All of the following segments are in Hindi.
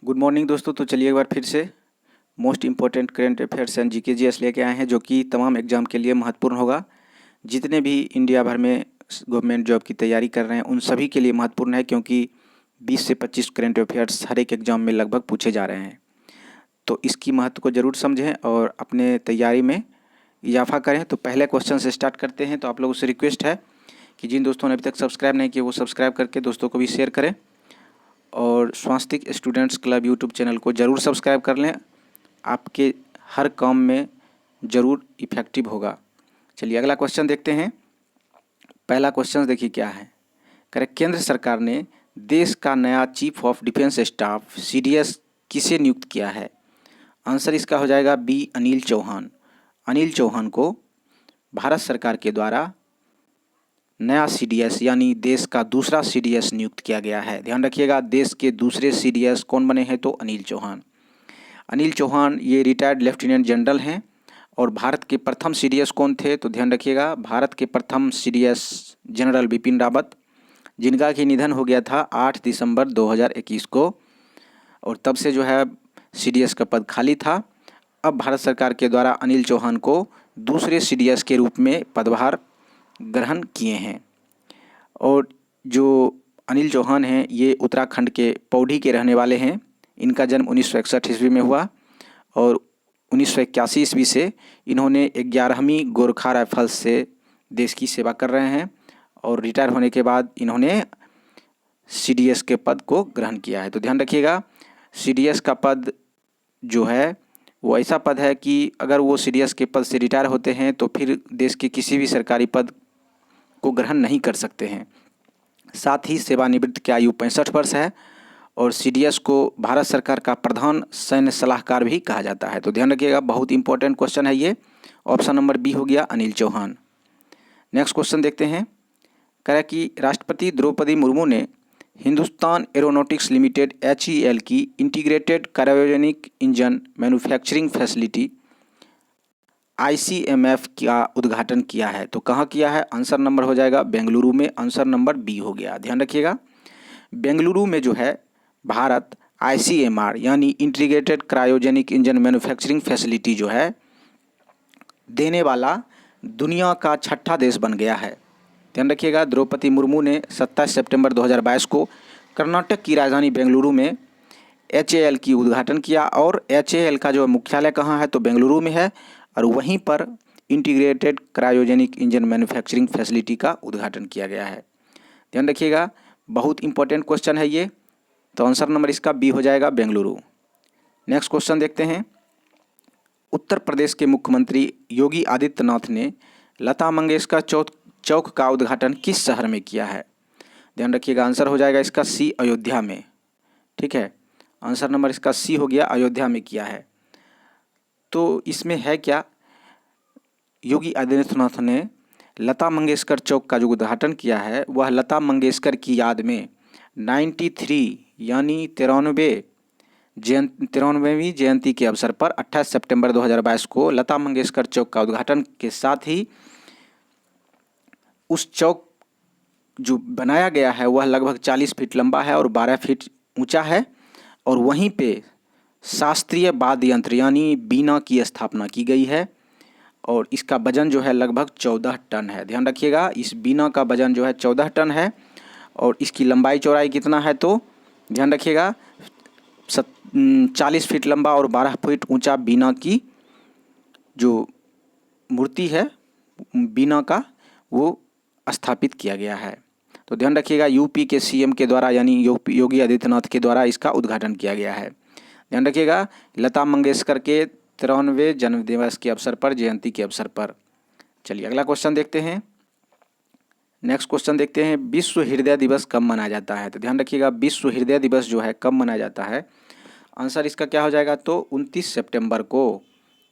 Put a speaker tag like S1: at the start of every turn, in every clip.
S1: गुड मॉर्निंग दोस्तों। तो चलिए एक बार फिर से most important current affairs and GK GS लेके आए हैं, जो कि तमाम एग्जाम के लिए महत्वपूर्ण होगा। जितने भी इंडिया भर में गवर्नमेंट जॉब की तैयारी कर रहे हैं उन सभी के लिए महत्वपूर्ण है, क्योंकि 20 से 25 करेंट अफेयर्स हर एक एग्जाम में लगभग पूछे जा रहे हैं। तो इसकी महत्व को ज़रूर समझें और अपने तैयारी में इजाफा करें। तो पहले क्वेश्चन से स्टार्ट करते हैं। तो आप लोगों से रिक्वेस्ट है कि जिन दोस्तों ने अभी तक सब्सक्राइब नहीं किया वो सब्सक्राइब करके दोस्तों को भी शेयर करें, और स्वास्तिक स्टूडेंट्स क्लब यूट्यूब चैनल को ज़रूर सब्सक्राइब कर लें। आपके हर काम में ज़रूर इफ़ेक्टिव होगा। चलिए अगला क्वेश्चन देखते हैं। पहला क्वेश्चन देखिए क्या है। करें, केंद्र सरकार ने देश का नया chief of defence staff CDS किसे नियुक्त किया है? आंसर इसका हो जाएगा बी, अनिल चौहान। अनिल चौहान को भारत सरकार के द्वारा नया सीडीएस यानी देश का दूसरा सीडीएस नियुक्त किया गया है। ध्यान रखिएगा, देश के दूसरे सीडीएस कौन बने हैं? तो अनिल चौहान। अनिल चौहान ये रिटायर्ड लेफ्टिनेंट जनरल हैं। और भारत के प्रथम सीडीएस कौन थे? तो ध्यान रखिएगा, भारत के प्रथम सीडीएस जनरल बिपिन रावत, जिनका कि निधन हो गया था 8 दिसंबर 2021 को। और तब से जो है सीडीएस का पद खाली था। अब भारत सरकार के द्वारा अनिल चौहान को दूसरे सीडीएस के रूप में पदभार ग्रहण किए हैं। और जो अनिल चौहान हैं ये उत्तराखंड के पौड़ी के रहने वाले हैं। इनका जन्म 1961 ईस्वी में हुआ और 1981 ईस्वी से इन्होंने 11वीं गोरखा राइफल्स से देश की सेवा कर रहे हैं। और रिटायर होने के बाद इन्होंने सीडीएस के पद को ग्रहण किया है। तो ध्यान रखिएगा, सीडीएस का पद जो है वो ऐसा पद है कि अगर वो सीडीएस के पद से रिटायर होते हैं तो फिर देश के किसी भी सरकारी पद को ग्रहण नहीं कर सकते हैं। साथ ही सेवानिवृत्त की आयु 65 वर्ष है। और सीडीएस को भारत सरकार का प्रधान सैन्य सलाहकार भी कहा जाता है। तो ध्यान रखिएगा, बहुत इंपॉर्टेंट क्वेश्चन है ये। ऑप्शन नंबर बी हो गया अनिल चौहान। नेक्स्ट क्वेश्चन देखते हैं। कह रहा है कि राष्ट्रपति द्रौपदी मुर्मू ने हिंदुस्तान एरोनॉटिक्स लिमिटेड HEL की integrated cryogenic engine manufacturing facility ICMF का उद्घाटन किया है। तो कहाँ किया है? आंसर नंबर हो जाएगा बेंगलुरु में। आंसर नंबर बी हो गया। ध्यान रखिएगा, बेंगलुरु में जो है भारत ICMR यानी integrated cryogenic engine manufacturing facility जो है देने वाला दुनिया का छठा देश बन गया है। ध्यान रखिएगा, द्रौपदी मुर्मू ने 27 सितंबर 2022 को कर्नाटक की राजधानी बेंगलुरु में HAL की उद्घाटन किया। और HAL का जो मुख्यालय कहाँ है? तो बेंगलुरु में है। और वहीं पर integrated cryogenic engine manufacturing facility का उद्घाटन किया गया है। ध्यान रखिएगा, बहुत इंपॉर्टेंट क्वेश्चन है ये। तो आंसर नंबर इसका बी हो जाएगा बेंगलुरु। नेक्स्ट क्वेश्चन देखते हैं। उत्तर प्रदेश के मुख्यमंत्री योगी आदित्यनाथ ने लता मंगेशकर चौक का उद्घाटन किस शहर में किया है? ध्यान रखिएगा, आंसर हो जाएगा इसका सी, अयोध्या में। ठीक है, आंसर नंबर इसका सी हो गया, अयोध्या में किया है। तो इसमें है क्या, योगी आदित्यनाथ ने लता मंगेशकर चौक का जो उद्घाटन किया है वह लता मंगेशकर की याद में 93 यानी 93वीं जयंती के अवसर पर 28 सितंबर 2022 को लता मंगेशकर चौक का उद्घाटन के साथ ही उस चौक जो बनाया गया है वह लगभग 40 फीट लंबा है और 12 फीट ऊंचा है। और वहीं पे शास्त्रीय वाद्य यंत्र यानी बीना की स्थापना की गई है। और इसका वजन जो है लगभग 14 टन है। ध्यान रखिएगा, इस बीना का वजन जो है 14 टन है। और इसकी लंबाई चौड़ाई कितना है? तो ध्यान रखिएगा, 40 फीट लंबा और 12 फीट ऊंचा बीना की जो मूर्ति है बीना का वो स्थापित किया गया है। तो ध्यान रखिएगा, यूपी के CM के द्वारा यानी योगी आदित्यनाथ के द्वारा इसका उद्घाटन किया गया है। ध्यान रखिएगा, लता मंगेशकर के 93वें जन्मदिवस के अवसर पर, जयंती के अवसर पर। चलिए अगला क्वेश्चन देखते हैं। नेक्स्ट क्वेश्चन देखते हैं, विश्व हृदय दिवस कब मनाया जाता है? तो ध्यान रखिएगा, विश्व हृदय दिवस जो है कब मनाया जाता है? आंसर इसका क्या हो जाएगा? तो 29 सितंबर को।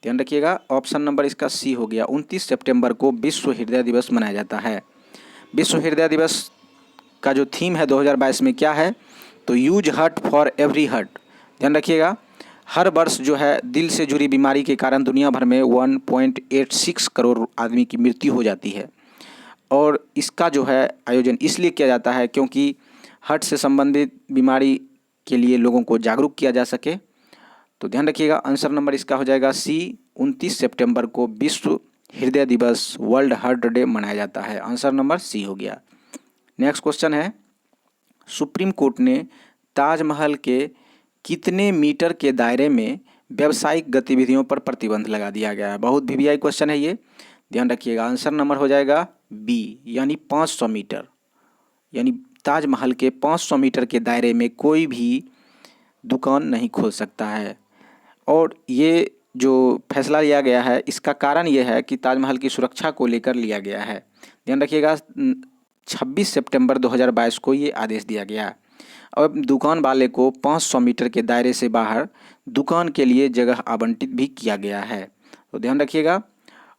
S1: ध्यान रखिएगा, ऑप्शन नंबर इसका सी हो गया। 29 सितंबर को विश्व हृदय दिवस मनाया जाता है। विश्व हृदय दिवस का जो थीम है 2022 में क्या है? तो use heart for every heart. ध्यान रखिएगा, हर वर्ष जो है दिल से जुड़ी बीमारी के कारण दुनिया भर में 1.86 करोड़ आदमी की मृत्यु हो जाती है। और इसका जो है आयोजन इसलिए किया जाता है क्योंकि हार्ट से संबंधित बीमारी के लिए लोगों को जागरूक किया जा सके। तो ध्यान रखिएगा, आंसर नंबर इसका हो जाएगा सी। 29 सितंबर को विश्व हृदय दिवस, वर्ल्ड हार्ट डे मनाया जाता है। आंसर नंबर सी हो गया। नेक्स्ट क्वेश्चन है, सुप्रीम कोर्ट ने ताजमहल के कितने मीटर के दायरे में व्यावसायिक गतिविधियों पर प्रतिबंध लगा दिया गया है? बहुत वीवीआई क्वेश्चन है ये, ध्यान रखिएगा। आंसर नंबर हो जाएगा बी, यानी 500 मीटर। यानी ताजमहल के 500 मीटर के दायरे में कोई भी दुकान नहीं खोल सकता है। और ये जो फैसला लिया गया है, इसका कारण ये है कि ताजमहल की सुरक्षा को लेकर लिया गया है। ध्यान रखिएगा, 26 सितंबर 2022 को ये आदेश दिया गया। और दुकान वाले को 500 मीटर के दायरे से बाहर दुकान के लिए जगह आवंटित भी किया गया है। तो ध्यान रखिएगा।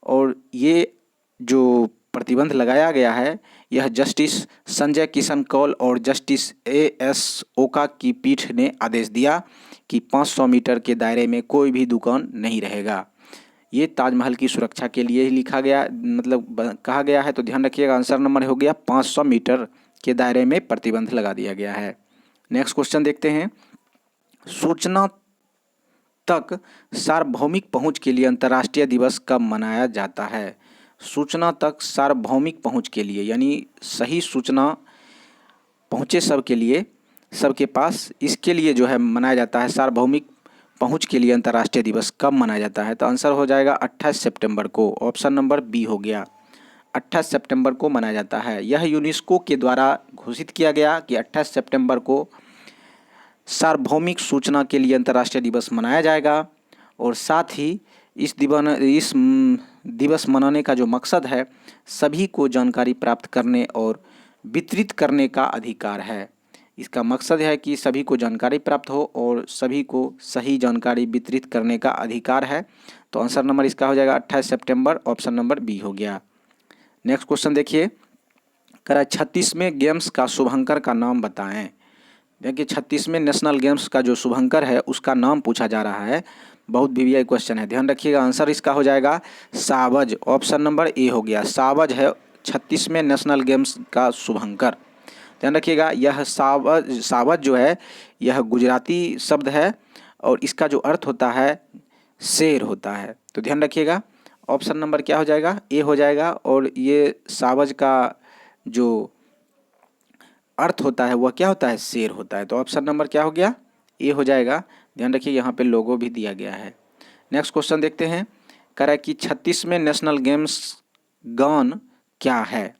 S1: और ये जो प्रतिबंध लगाया गया है, यह जस्टिस संजय किशन कौल और जस्टिस एएस ओका की पीठ ने आदेश दिया कि 500 मीटर के दायरे में कोई भी दुकान नहीं रहेगा। ये ताजमहल की सुरक्षा के लिए ही लिखा गया, मतलब कहा गया है। तो ध्यान रखिएगा, आंसर नंबर हो गया 500 मीटर के दायरे में प्रतिबंध लगा दिया गया है। नेक्स्ट क्वेश्चन देखते हैं, सूचना तक सार्वभौमिक पहुंच के लिए अंतर्राष्ट्रीय दिवस कब मनाया जाता है? सूचना तक सार्वभौमिक पहुंच के लिए, यानी सही सूचना पहुंचे सबके लिए, सबके पास, इसके लिए जो है मनाया जाता है। सार्वभौमिक पहुंच के लिए अंतर्राष्ट्रीय दिवस कब मनाया जाता है? तो आंसर हो जाएगा 28 सितंबर को। ऑप्शन नंबर बी हो गया, 28 सितंबर को मनाया जाता है। यह यूनेस्को के द्वारा घोषित किया गया कि 28 सितंबर को सार्वभौमिक सूचना के लिए अंतर्राष्ट्रीय दिवस मनाया जाएगा। और साथ ही इस दिवस मनाने का जो मकसद है, सभी को जानकारी प्राप्त करने और वितरित करने का अधिकार है। इसका मकसद है कि सभी को जानकारी प्राप्त हो और सभी को सही जानकारी वितरित करने का अधिकार है। तो आंसर नंबर इसका हो जाएगा 28 सितंबर। ऑप्शन नंबर बी हो गया। नेक्स्ट क्वेश्चन देखिए, कह रहा है 36वें गेम्स का शुभंकर का नाम बताएं। देखिए 36वें नेशनल गेम्स का जो शुभंकर है उसका नाम पूछा जा रहा है। बहुत वीवीआई क्वेश्चन है, ध्यान रखिएगा। आंसर इसका हो जाएगा सावज। ऑप्शन नंबर ए हो गया, सावज है 36वें नेशनल गेम्स का शुभंकर। ध्यान रखिएगा, यह सावज जो है यह गुजराती शब्द है और इसका जो अर्थ होता है शेर होता है। तो ध्यान रखिएगा, ऑप्शन नंबर क्या हो जाएगा? ए हो जाएगा। और ये सावज का जो अर्थ होता है वह क्या होता है? शेर होता है। तो ऑप्शन नंबर क्या हो गया? ए हो जाएगा। ध्यान रखिए, यहाँ पे लोगो भी दिया गया है। नेक्स्ट क्वेश्चन देखते हैं, कह रहा है कि 36वें नेशनल गेम्स गान क्या है?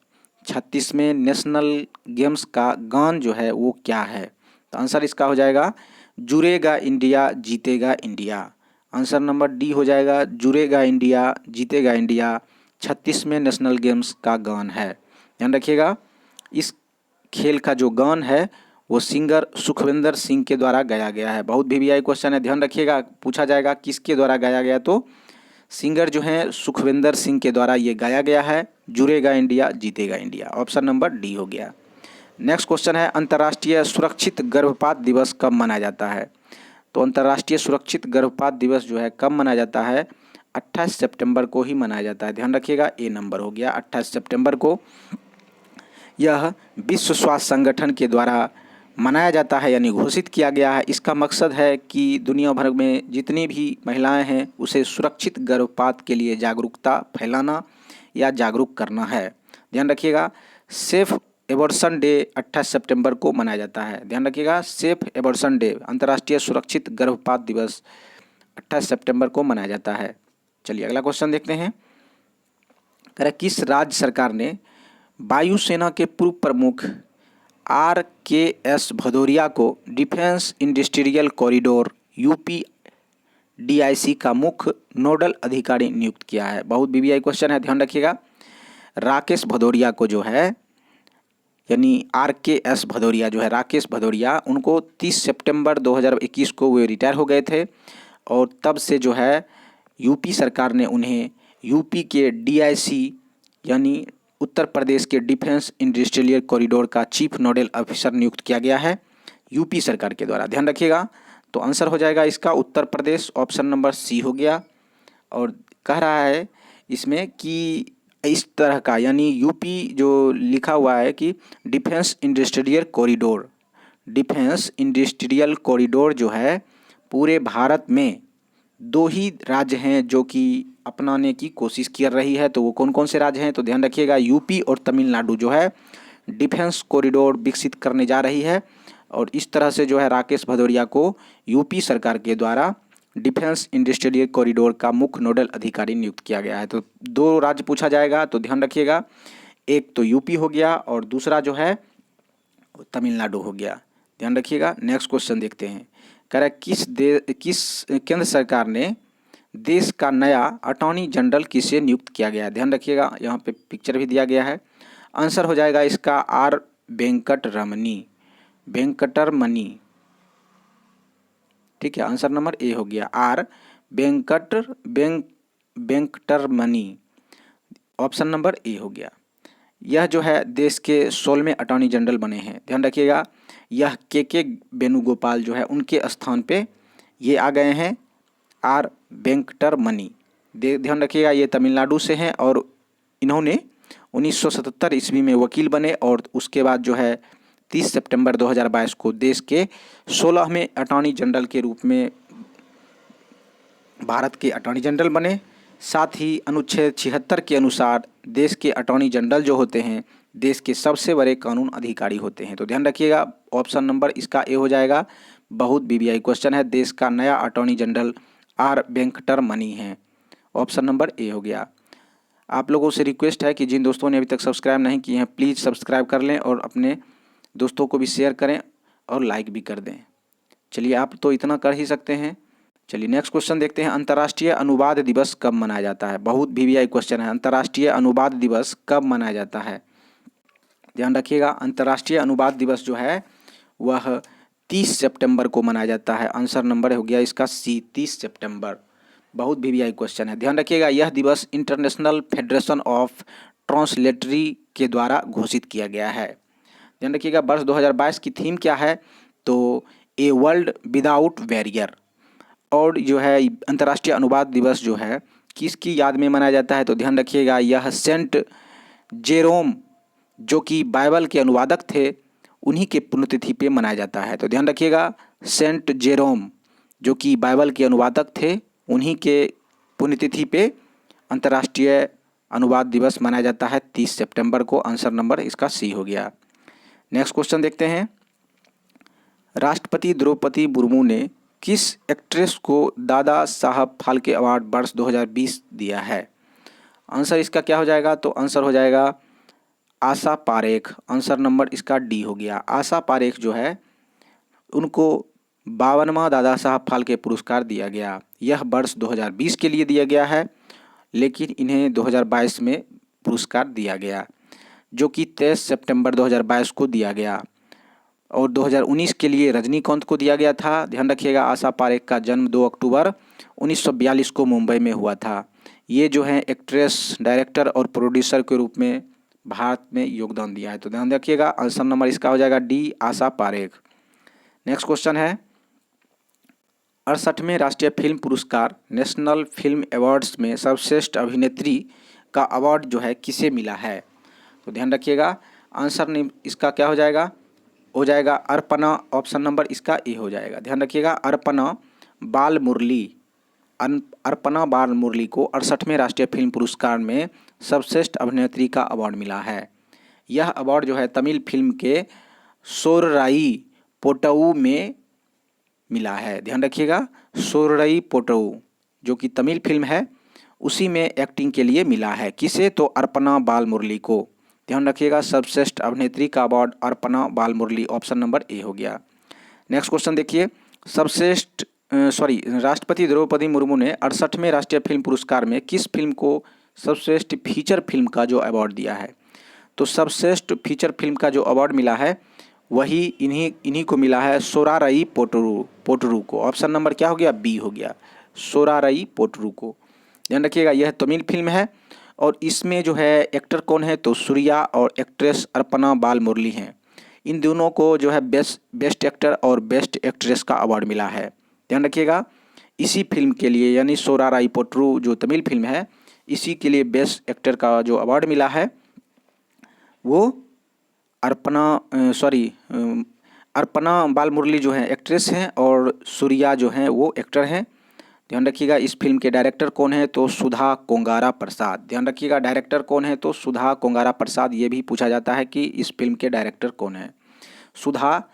S1: 36वें नेशनल गेम्स का गान जो है वो क्या है? तो आंसर इसका हो जाएगा जुड़ेगा इंडिया जीतेगा इंडिया। आंसर नंबर डी हो जाएगा, जुड़ेगा इंडिया जीतेगा इंडिया 36वें नेशनल गेम्स का गान है। ध्यान रखिएगा, इस खेल का जो गान है वो सिंगर सुखविंदर सिंह के द्वारा गाया गया है। बहुत वीवीआई क्वेश्चन है, ध्यान रखिएगा। पूछा जाएगा किसके द्वारा गाया गया, तो सिंगर जो है सुखविंदर सिंह के द्वारा ये गाया गया है। जुड़ेगा इंडिया जीतेगा इंडिया। ऑप्शन नंबर डी हो गया। नेक्स्ट क्वेश्चन है, अंतर्राष्ट्रीय सुरक्षित गर्भपात दिवस कब मनाया जाता है? तो अंतर्राष्ट्रीय सुरक्षित गर्भपात दिवस जो है कब मनाया जाता है? 28 सितंबर को ही मनाया जाता है। ध्यान रखिएगा, ए नंबर हो गया 28 सितंबर को। यह विश्व स्वास्थ्य संगठन के द्वारा मनाया जाता है, यानी घोषित किया गया है। इसका मकसद है कि दुनिया भर में जितनी भी महिलाएं हैं उसे सुरक्षित गर्भपात के लिए जागरूकता फैलाना या जागरूक करना है। ध्यान रखिएगा, सेफ एबॉर्शन डे 28 सितंबर को मनाया जाता है। ध्यान रखिएगा, सेफ एबॉर्शन डे, अंतर्राष्ट्रीय सुरक्षित गर्भपात दिवस 28 सितंबर को मनाया जाता है। चलिए अगला क्वेश्चन देखते हैं। कह रहा है, किस राज्य सरकार ने वायुसेना के पूर्व प्रमुख RKS भदौरिया को डिफेंस इंडस्ट्रियल कॉरिडोर UPDIC का मुख्य नोडल अधिकारी नियुक्त किया है? बहुत वीवीआई क्वेश्चन है, ध्यान रखिएगा। राकेश भदौरिया को जो है, यानी RKS भदौरिया जो है, राकेश भदौरिया, उनको 30 सितंबर 2021 को वे रिटायर हो गए थे। और तब से जो है यूपी सरकार ने उन्हें यूपी के DIC यानी उत्तर प्रदेश के डिफेंस इंडस्ट्रियल कॉरिडोर का चीफ नोडल ऑफिसर नियुक्त किया गया है यूपी सरकार के द्वारा। ध्यान रखिएगा, तो आंसर हो जाएगा इसका Uttar Pradesh. Option number C हो गया। और कह रहा है इसमें कि इस तरह का, यानी यूपी जो लिखा हुआ है कि defence industrial corridor, defence industrial corridor जो है पूरे भारत में 2 ही राज्य हैं जो कि अपनाने की कोशिश कर रही है। तो वो कौन कौन से राज्य हैं? तो ध्यान रखिएगा, यूपी और तमिलनाडु जो है डिफेंस कॉरिडोर विकसित करने जा रही है। और इस तरह से जो है राकेश भदौरिया को यूपी सरकार के द्वारा डिफेंस इंडस्ट्रियल कॉरिडोर का मुख्य नोडल अधिकारी नियुक्त किया गया है। तो 2 राज्य पूछा जाएगा, तो ध्यान रखिएगा, एक तो यूपी हो गया और दूसरा जो है तमिलनाडु हो गया। ध्यान रखिएगा। नेक्स्ट क्वेश्चन देखते हैं। कह रहा है किस केंद्र सरकार ने देश का नया अटॉर्नी जनरल किसे नियुक्त किया गया है? ध्यान रखिएगा, यहाँ पे पिक्चर भी दिया गया है। आंसर हो जाएगा इसका आर वेंकटरमनी। ठीक है, आंसर नंबर ए हो गया R Venkataramani. Option number A हो गया। यह जो है देश के 16वें अटॉर्नी जनरल बने हैं। ध्यान रखिएगा, यह के वेणुगोपाल जो है उनके स्थान पे ये आ गए हैं आर वेंकटरमनी। ध्यान रखिएगा, ये तमिलनाडु से हैं और इन्होंने 1977 ईस्वी में वकील बने और उसके बाद जो है 30 सितंबर 2022 को देश के 16वें अटॉर्नी जनरल के रूप में भारत के अटॉर्नी जनरल बने। साथ ही अनुच्छेद 76 के अनुसार देश के अटॉर्नी जनरल जो होते हैं देश के सबसे बड़े कानून अधिकारी होते हैं। तो ध्यान रखिएगा, ऑप्शन नंबर इसका ए हो जाएगा। बहुत बीबीआई क्वेश्चन है। देश का नया अटॉर्नी जनरल आर वेंकटरमनी है। ऑप्शन नंबर ए हो गया। आप लोगों से रिक्वेस्ट है कि जिन दोस्तों ने अभी तक सब्सक्राइब नहीं किए हैं प्लीज़ सब्सक्राइब कर लें और अपने दोस्तों को भी शेयर करें और लाइक भी कर दें। चलिए, आप तो इतना कर ही सकते हैं। चलिए नेक्स्ट क्वेश्चन देखते हैं। अंतर्राष्ट्रीय अनुवाद दिवस कब मनाया जाता है? बहुत बीबीआई क्वेश्चन है। अंतर्राष्ट्रीय अनुवाद दिवस कब मनाया जाता है? ध्यान रखिएगा, अंतर्राष्ट्रीय अनुवाद दिवस जो है वह 30 सितंबर को मनाया जाता है। आंसर नंबर हो गया इसका सी, 30 सितंबर। बहुत बीबीआई क्वेश्चन है। ध्यान रखिएगा, यह दिवस इंटरनेशनल फेडरेशन ऑफ ट्रांसलेटरी के द्वारा घोषित किया गया है। ध्यान रखिएगा, वर्ष 2022 की थीम क्या है? तो ए वर्ल्ड विदाउट बैरियर। और जो है अंतर्राष्ट्रीय अनुवाद दिवस जो है किसकी याद में मनाया जाता है? तो ध्यान रखिएगा, यह सेंट जेरोम जो कि बाइबल के अनुवादक थे उन्हीं के पुण्यतिथि पे मनाया जाता है। तो ध्यान रखिएगा, सेंट जेरोम जो कि बाइबल के अनुवादक थे उन्हीं के पुण्यतिथि पे अंतर्राष्ट्रीय अनुवाद दिवस मनाया जाता है 30 सितंबर को। आंसर नंबर इसका सी हो गया। नेक्स्ट क्वेश्चन देखते हैं। राष्ट्रपति द्रौपदी मुर्मू ने किस एक्ट्रेस को दादा साहब फाल्के अवार्ड वर्ष 2020 दिया है? आंसर इसका क्या हो जाएगा? तो आंसर हो जाएगा आशा पारेख। आंसर नंबर इसका डी हो गया। आशा पारेख जो है उनको 52वां दादा साहब फाल्के पुरस्कार दिया गया। यह वर्ष 2020 के लिए दिया गया है, लेकिन इन्हें 2022 में पुरस्कार दिया गया जो कि 23 सितंबर 2022 को दिया गया। और 2019 के लिए रजनीकांत को दिया गया था। ध्यान रखिएगा, आशा पारेख का जन्म 2 अक्टूबर 1942 को मुंबई में हुआ था। ये जो है एक्ट्रेस, डायरेक्टर और प्रोड्यूसर के रूप में भारत में योगदान दिया है। तो ध्यान रखिएगा, आंसर नंबर इसका हो जाएगा D, Asha Parekh. Next question है। 68वें राष्ट्रीय फिल्म पुरस्कार नेशनल फिल्म अवार्ड्स में सर्वश्रेष्ठ अभिनेत्री का अवार्ड जो है किसे मिला है? तो ध्यान रखिएगा, आंसर इसका क्या हो जाएगा? हो जाएगा अर्पणा। ऑप्शन नंबर इसका ए हो जाएगा। ध्यान रखिएगा, अर्पणा बाल मुरली को 68वें राष्ट्रीय फिल्म पुरस्कार में सर्वश्रेष्ठ अभिनेत्री का अवार्ड मिला है। यह अवार्ड जो है तमिल फिल्म के सोरराई पोट्टू में मिला है। ध्यान रखिएगा, सोरराई पोट्टू जो कि तमिल फिल्म है उसी में एक्टिंग के लिए मिला है। किसे? तो अर्पणा बाल मुरली को। ध्यान रखिएगा, सर्वश्रेष्ठ अभिनेत्री का अवार्ड अर्पणा बाल मुरली। ऑप्शन नंबर ए हो गया। नेक्स्ट क्वेश्चन देखिए। राष्ट्रपति द्रौपदी मुर्मू ने 68वें राष्ट्रीय फिल्म पुरस्कार में किस फिल्म को सर्वश्रेष्ठ फीचर फिल्म का जो अवार्ड दिया है? तो सर्वश्रेष्ठ फीचर फिल्म का जो अवार्ड मिला है वही इन्हीं को मिला है, सोराराई पोट्टू को। ऑप्शन नंबर क्या हो गया? बी हो गया, सोराराई पोट्टू को। ध्यान रखिएगा, यह तमिल फिल्म है और इसमें जो है एक्टर कौन है? तो सूर्या और एक्ट्रेस अर्पणा बाल मुरली हैं। इन दोनों को जो है बेस्ट एक्टर और बेस्ट एक्ट्रेस का अवार्ड मिला है। ध्यान रखिएगा, इसी फिल्म के लिए यानी सोराराई पोट्टू जो तमिल फिल्म है इसी के लिए बेस्ट एक्टर का जो अवार्ड मिला है वो अर्पणा बालमुरली जो हैं एक्ट्रेस हैं और सूर्या जो हैं वो एक्टर हैं। ध्यान रखिएगा। इस फिल्म के डायरेक्टर कौन है तो सुधा कोंगारा प्रसाद। ध्यान रखिएगा डायरेक्टर कौन है तो सुधा कोंगारा प्रसाद। ये भी पूछा जाता है कि इस फिल्म के डायरेक्टर कौन है, सुधा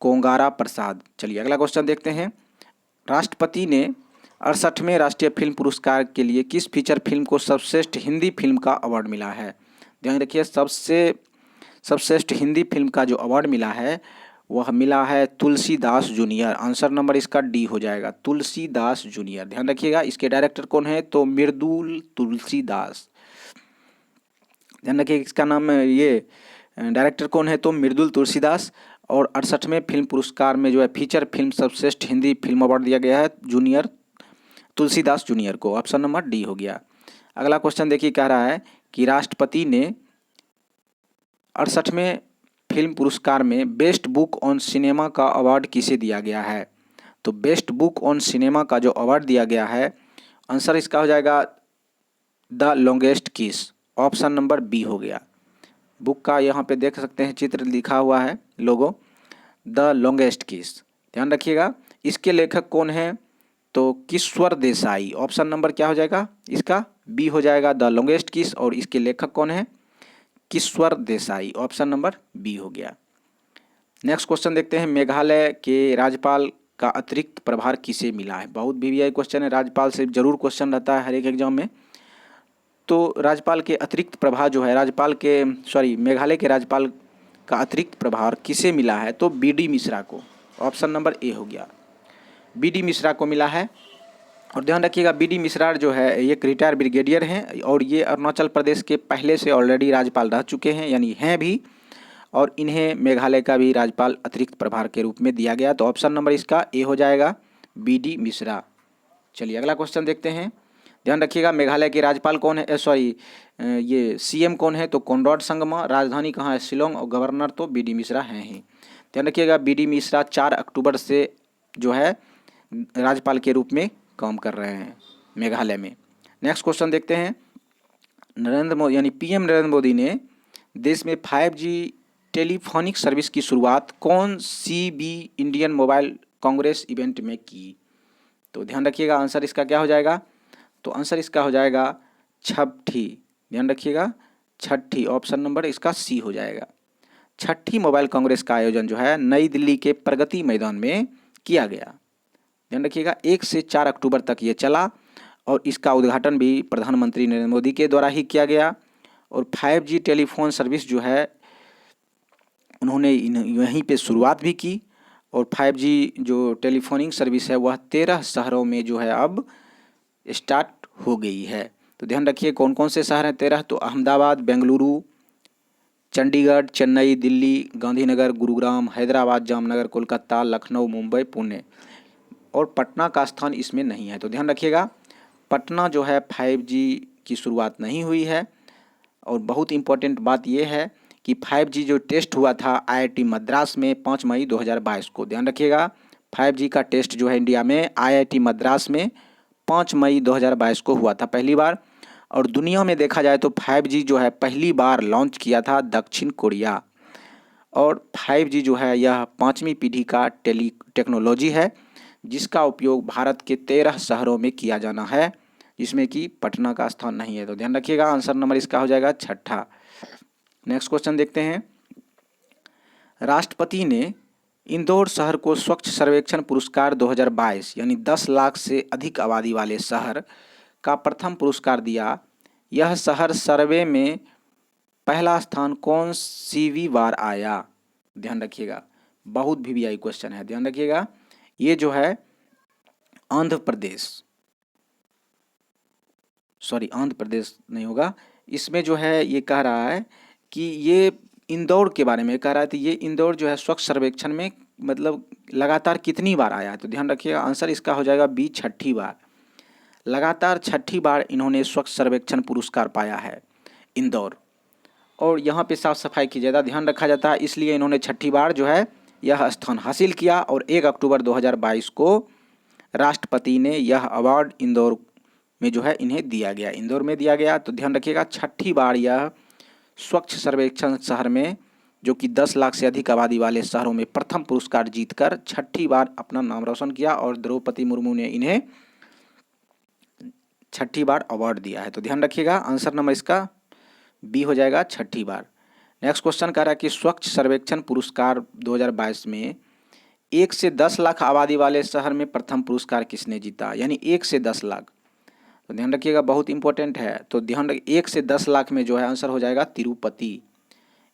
S1: कोंगारा प्रसाद। चलिए अगला क्वेश्चन देखते हैं। राष्ट्रपति ने 68वें राष्ट्रीय फिल्म पुरस्कार के लिए किस फीचर फिल्म को सर्वश्रेष्ठ हिंदी फिल्म का अवार्ड मिला है। ध्यान रखिए सर्वश्रेष्ठ हिंदी फिल्म का जो अवार्ड मिला है वह मिला है तुलसीदास जूनियर। आंसर नंबर इसका डी हो जाएगा, तुलसीदास जूनियर। ध्यान रखिएगा इसके डायरेक्टर कौन है तो मृदुल तुलसीदास। ध्यान रखिए इसका नाम ये डायरेक्टर कौन है तो मृदुल तुलसीदास। और 68वें फिल्म पुरस्कार में जो है फीचर फिल्म सर्वश्रेष्ठ हिंदी फिल्म अवार्ड दिया गया है जूनियर तुलसीदास जूनियर को। ऑप्शन नंबर डी हो गया। अगला क्वेश्चन देखिए कह रहा है कि राष्ट्रपति ने 68वें फिल्म पुरस्कार में बेस्ट बुक ऑन सिनेमा का अवार्ड किसे दिया गया है। तो बेस्ट बुक ऑन सिनेमा का जो अवार्ड दिया गया है आंसर इसका हो जाएगा द लॉन्गेस्ट किस। ऑप्शन नंबर बी हो गया। बुक का यहाँ पे देख सकते हैं चित्र लिखा हुआ है लोगो, द लॉन्गेस्ट किस। ध्यान रखिएगा इसके लेखक कौन है तो किश्वर देसाई। ऑप्शन नंबर क्या हो जाएगा इसका बी हो जाएगा, द लॉन्गेस्ट किस। और इसके लेखक कौन है Kishwar Desai. Option number B हो गया। नेक्स्ट क्वेश्चन देखते हैं। मेघालय के राज्यपाल का अतिरिक्त प्रभार किसे मिला है। बहुत वीवीआई क्वेश्चन है, राज्यपाल से जरूर क्वेश्चन रहता है हर एक एग्जाम में। तो राज्यपाल के अतिरिक्त प्रभार जो है मेघालय के राज्यपाल का अतिरिक्त प्रभार किसे मिला है तो बी.डी. मिश्रा को। ऑप्शन नंबर ए हो गया, बी.डी. मिश्रा को मिला है। और ध्यान रखिएगा बी.डी. मिश्रा जो है एक रिटायर ब्रिगेडियर हैं और ये अरुणाचल प्रदेश के पहले से ऑलरेडी राज्यपाल रह चुके हैं, यानी हैं भी। और इन्हें मेघालय का भी राज्यपाल अतिरिक्त प्रभार के रूप में दिया गया। तो ऑप्शन नंबर इसका ए हो जाएगा, बी.डी. मिश्रा। चलिए अगला क्वेश्चन देखते हैं। ध्यान रखिएगा मेघालय के राज्यपाल कौन है ये सीएम कौन है तो कॉनराड संगमा। राजधानी कहाँ है शिलोंग। और गवर्नर तो बी.डी. मिश्रा हैं ही। ध्यान रखिएगा बी.डी. मिश्रा 4 अक्टूबर से जो है राज्यपाल के रूप में काम कर रहे हैं मेघालय में। नेक्स्ट क्वेश्चन देखते हैं। पीएम नरेंद्र मोदी ने देश में 5G टेलीफोनिक सर्विस की शुरुआत कौन सी भी इंडियन मोबाइल कांग्रेस इवेंट में की। तो ध्यान रखिएगा आंसर इसका क्या हो जाएगा तो आंसर इसका हो जाएगा छठी। ध्यान रखिएगा छठी। ऑप्शन नंबर इसका सी हो जाएगा। छठी मोबाइल कांग्रेस का आयोजन जो है नई दिल्ली के प्रगति मैदान में किया गया। ध्यान रखिएगा 1 से 4 अक्टूबर तक ये चला और इसका उद्घाटन भी प्रधानमंत्री नरेंद्र मोदी के द्वारा ही किया गया। और 5G टेलीफोन सर्विस जो है उन्होंने यहीं पे शुरुआत भी की। और 5G जो टेलीफोनिक सर्विस है वह 13 शहरों में जो है अब स्टार्ट हो गई है। तो ध्यान रखिए कौन कौन से शहर हैं 13 तो अहमदाबाद, बेंगलुरु, चंडीगढ़, चेन्नई, दिल्ली, गांधीनगर, गुरुग्राम, हैदराबाद, जामनगर, कोलकाता, लखनऊ, मुंबई, पुणे। और पटना का स्थान इसमें नहीं है। तो ध्यान रखिएगा पटना जो है 5G की शुरुआत नहीं हुई है। और बहुत इम्पोर्टेंट बात यह है कि 5G जो टेस्ट हुआ था IIT मद्रास में 5 मई 2022 को। ध्यान रखिएगा 5G का टेस्ट जो है इंडिया में IIT मद्रास में 5 मई 2022 को हुआ था पहली बार। और दुनिया में देखा जाए तो 5G जो है पहली बार लॉन्च किया था दक्षिण कोरिया। और 5G जो है यह 5वीं पीढ़ी का टेक्नोलॉजी है जिसका उपयोग भारत के 13 शहरों में किया जाना है जिसमें कि पटना का स्थान नहीं है। तो ध्यान रखिएगा आंसर नंबर इसका हो जाएगा छठा। नेक्स्ट क्वेश्चन देखते हैं। राष्ट्रपति ने इंदौर शहर को स्वच्छ सर्वेक्षण पुरस्कार 2022 यानी 10 लाख से अधिक आबादी वाले शहर का प्रथम पुरस्कार दिया। यह शहर सर्वे में पहला स्थान कौन सी बार आया। ध्यान रखिएगा बहुत वीवीआई क्वेश्चन है। ध्यान रखिएगा ये जो है आंध्र प्रदेश नहीं होगा। इसमें जो है ये कह रहा है कि ये इंदौर के बारे में कह रहा है। तो ये इंदौर जो है स्वच्छ सर्वेक्षण में मतलब लगातार कितनी बार आया है। तो ध्यान रखिएगा आंसर इसका हो जाएगा बी, छठी बार। लगातार छठी बार इन्होंने स्वच्छ सर्वेक्षण पुरस्कार पाया है इंदौर। और यहाँ पे साफ सफाई की ज़्यादा ध्यान रखा जाता है इसलिए इन्होंने छठी बार जो है यह स्थान हासिल किया। और 1 अक्टूबर 2022 को राष्ट्रपति ने यह अवार्ड इंदौर में जो है इन्हें दिया गया, इंदौर में दिया गया। तो ध्यान रखिएगा छठी बार यह स्वच्छ सर्वेक्षण शहर में जो कि 10 लाख से अधिक आबादी वाले शहरों में प्रथम पुरस्कार जीतकर छठी बार अपना नाम रोशन किया और द्रौपदी मुर्मू ने इन्हें छठी बार अवार्ड दिया है। तो ध्यान रखिएगा, आंसर नंबर इसका बी हो जाएगा, छठी बार। नेक्स्ट क्वेश्चन कह रहा है कि स्वच्छ सर्वेक्षण पुरस्कार 2022 में 1 से 10 लाख आबादी वाले शहर में प्रथम पुरस्कार किसने जीता, यानी 1 से 10 लाख। तो ध्यान रखिएगा, बहुत इंपॉर्टेंट है। तो ध्यान रखिए 1 से 10 लाख में जो है आंसर हो जाएगा तिरुपति।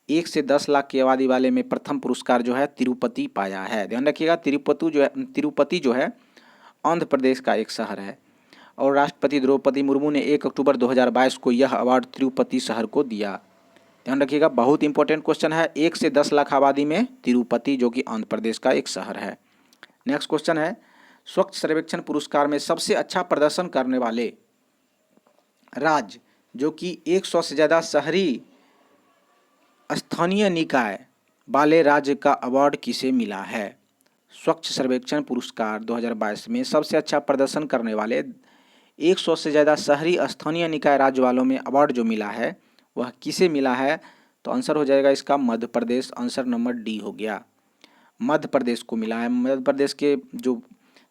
S1: 1 से 10 लाख की आबादी वाले में प्रथम पुरस्कार जो है तिरुपति पाया है। ध्यान रखिएगा, तिरुपति जो है आंध्र प्रदेश का एक शहर है और राष्ट्रपति द्रौपदी मुर्मू ने 1 अक्टूबर 2022 को यह अवार्ड तिरुपति शहर को दिया। ध्यान रखिएगा, बहुत इंपॉर्टेंट क्वेश्चन है। 1 से 10 लाख आबादी में तिरुपति, जो कि आंध्र प्रदेश का एक शहर है। नेक्स्ट क्वेश्चन है, स्वच्छ सर्वेक्षण पुरस्कार में सबसे अच्छा प्रदर्शन करने वाले राज्य, जो कि 100 से ज़्यादा शहरी स्थानीय निकाय वाले राज्य का अवार्ड किसे मिला है। स्वच्छ सर्वेक्षण पुरस्कार 2022 में सबसे अच्छा प्रदर्शन करने वाले 100 से ज़्यादा शहरी स्थानीय निकाय राज्य वालों में अवार्ड जो मिला है वह किसे मिला है। तो आंसर हो जाएगा इसका Madhya Pradesh, answer number D हो गया, मध्य प्रदेश को मिला है। मध्य प्रदेश के जो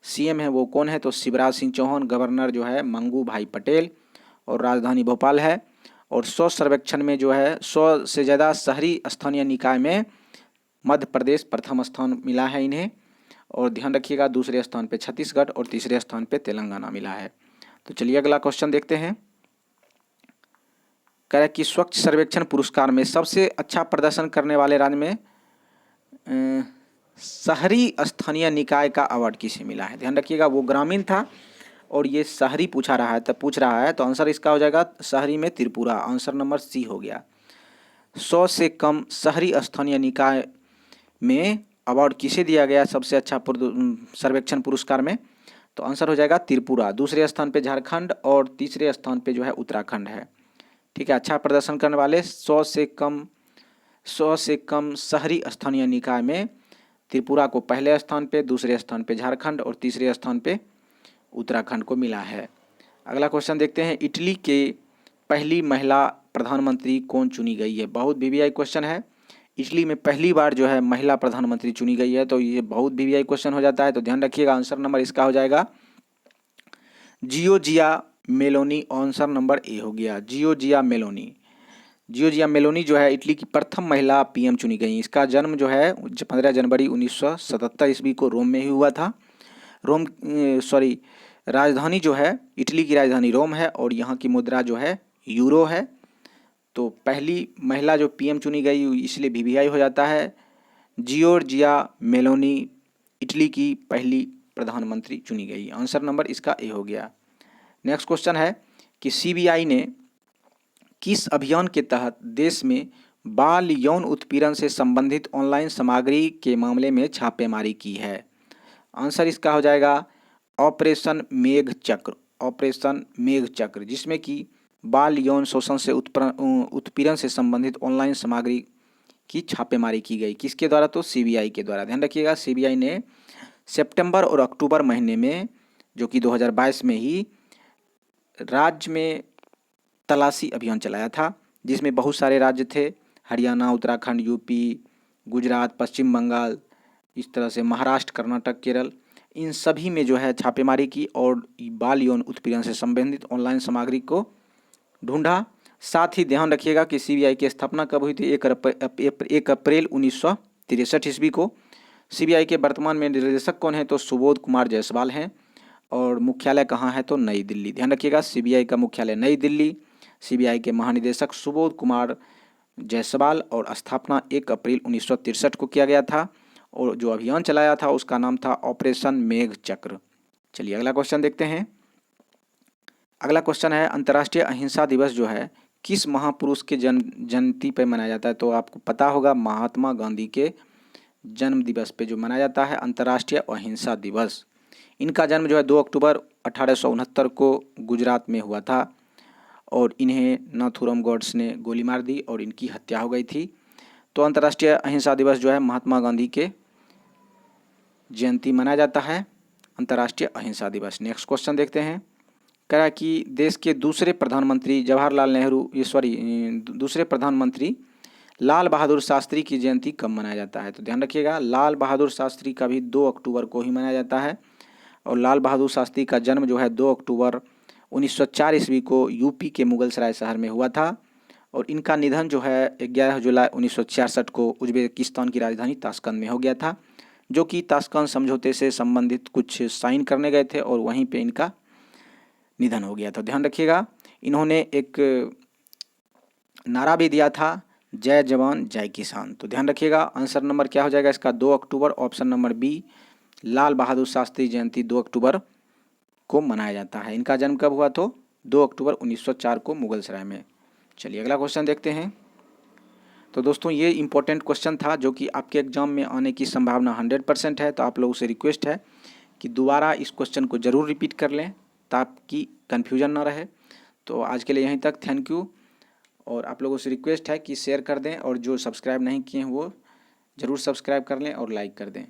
S1: सीएम है वो कौन है, तो शिवराज सिंह चौहान, गवर्नर जो है मंगू भाई पटेल और राजधानी भोपाल है। और 100 सर्वेक्षण में जो है 100 से ज़्यादा शहरी स्थानीय निकाय में मध्य प्रदेश प्रथम स्थान मिला है इन्हें। और ध्यान रखिएगा, दूसरे स्थान पे छत्तीसगढ़ और तीसरे स्थान पे तेलंगाना मिला है। तो चलिए अगला क्वेश्चन देखते हैं। कह रहा है कि स्वच्छ सर्वेक्षण पुरस्कार में सबसे अच्छा प्रदर्शन करने वाले राज्य में शहरी स्थानीय निकाय का अवार्ड किसे मिला है। ध्यान रखिएगा, वो ग्रामीण था और ये शहरी पूछ रहा है, तो आंसर इसका हो जाएगा शहरी में त्रिपुरा, आंसर नंबर सी हो गया। 100 से कम शहरी स्थानीय निकाय में अवार्ड किसे दिया गया सबसे अच्छा सर्वेक्षण पुरस्कार में, तो आंसर हो जाएगा त्रिपुरा। दूसरे स्थान पे झारखंड और तीसरे स्थान पे जो है उत्तराखंड है। ठीक है, अच्छा प्रदर्शन करने वाले 100 से कम शहरी स्थानीय निकाय में त्रिपुरा को पहले स्थान पे, दूसरे स्थान पे झारखंड और तीसरे स्थान पे उत्तराखंड को मिला है। अगला क्वेश्चन देखते हैं, इटली के पहली महिला प्रधानमंत्री कौन चुनी गई है। बहुत वीवीआई क्वेश्चन है। इटली में पहली बार जो है महिला प्रधानमंत्री चुनी गई है, तो ये बहुत वीवीआई क्वेश्चन हो जाता है। तो ध्यान रखिएगा, आंसर नंबर इसका हो जाएगा Giorgia Meloni, answer number A हो गया, जियोर्जिया मेलोनी जो है इटली की प्रथम महिला पीएम चुनी गई। इसका जन्म जो है 15 जनवरी 1977 ईस्वी को रोम में ही हुआ था। राजधानी जो है इटली की राजधानी रोम है और यहाँ की मुद्रा जो है यूरो है। तो पहली महिला जो पीएम चुनी गई इसलिए वीवीआई हो जाता है। जियोर्जिया मेलोनी इटली की पहली प्रधानमंत्री चुनी गई, आंसर नंबर इसका ए हो गया। नेक्स्ट क्वेश्चन है कि सीबीआई ने किस अभियान के तहत देश में बाल यौन उत्पीड़न से संबंधित ऑनलाइन सामग्री के मामले में छापेमारी की है। आंसर इसका हो जाएगा ऑपरेशन मेघ चक्र, जिसमें कि बाल यौन शोषण से उत्पीड़न से संबंधित ऑनलाइन सामग्री की छापेमारी की गई। किसके द्वारा, तो सीबीआई के द्वारा। ध्यान रखिएगा, सीबीआई ने सितंबर और अक्टूबर महीने में, जो कि 2022 में ही, राज्य में तलाशी अभियान चलाया था, जिसमें बहुत सारे राज्य थे, हरियाणा, उत्तराखंड, यूपी, गुजरात, पश्चिम बंगाल, इस तरह से महाराष्ट्र, कर्नाटक, केरल, इन सभी में जो है छापेमारी की और बाल यौन उत्पीड़न से संबंधित ऑनलाइन सामग्री को ढूंढा। साथ ही ध्यान रखिएगा कि सीबीआई की स्थापना कब हुई थी, 1 अप्रैल 1963 ईस्वी को। सीबीआई के वर्तमान में निदेशक कौन है, तो सुबोध कुमार जायसवाल हैं और मुख्यालय कहाँ है, तो नई दिल्ली। ध्यान रखिएगा, सीबीआई का मुख्यालय नई दिल्ली, सीबीआई के महानिदेशक सुबोध कुमार जायसवाल और स्थापना 1 अप्रैल 1963 को किया गया था और जो अभियान चलाया था उसका नाम था ऑपरेशन मेघ चक्र। चलिए अगला क्वेश्चन देखते हैं। अगला क्वेश्चन है, अंतर्राष्ट्रीय अहिंसा दिवस जो है किस महापुरुष के जयंती पर मनाया जाता है। तो आपको पता होगा, महात्मा गांधी के जन्म दिवस पे जो मनाया जाता है अंतर्राष्ट्रीय अहिंसा दिवस। इनका जन्म जो है 2 अक्टूबर 1869 को गुजरात में हुआ था और इन्हें नाथूराम गोड्स ने गोली मार दी और इनकी हत्या हो गई थी। तो अंतर्राष्ट्रीय अहिंसा दिवस जो है महात्मा गांधी के जयंती मनाया जाता है, अंतर्राष्ट्रीय अहिंसा दिवस। नेक्स्ट क्वेश्चन देखते हैं। कह रहा है कि देश के दूसरे प्रधानमंत्री लाल बहादुर शास्त्री की जयंती कब मनाया जाता है? तो ध्यान रखिएगा, लाल बहादुर शास्त्री का भी 2 अक्टूबर को ही मनाया जाता है। और लाल बहादुर शास्त्री का जन्म जो है 2 अक्टूबर 1904 ईस्वी को यूपी के मुगलसराय शहर में हुआ था। और इनका निधन जो है 11 जुलाई 1966 को उज्बेकिस्तान की राजधानी ताशकंद में हो गया था, जो कि ताशकंद समझौते से संबंधित कुछ साइन करने गए थे और वहीं पे इनका निधन हो गया था। ध्यान रखिएगा, इन्होंने एक नारा भी दिया था, जय जवान जय किसान। तो ध्यान रखिएगा, आंसर नंबर क्या हो जाएगा इसका? 2 अक्टूबर, option number B, Lal Bahadur Shastri Jayanti 2 अक्टूबर को मनाया जाता है। इनका जन्म कब हुआ? तो 2 अक्टूबर 1904 को मुगलसराय में। चलिए अगला क्वेश्चन देखते हैं। तो दोस्तों ये इंपॉर्टेंट क्वेश्चन था जो कि आपके एग्जाम में आने की संभावना 100% है। तो आप लोगों से रिक्वेस्ट है कि दोबारा इस क्वेश्चन को ज़रूर रिपीट कर लें ताकि कन्फ्यूजन ना रहे। तो आज के लिए यहीं तक, थैंक यू। और आप लोगों से रिक्वेस्ट है कि शेयर कर दें और जो सब्सक्राइब नहीं किए हैं वो ज़रूर सब्सक्राइब कर लें और लाइक कर दें।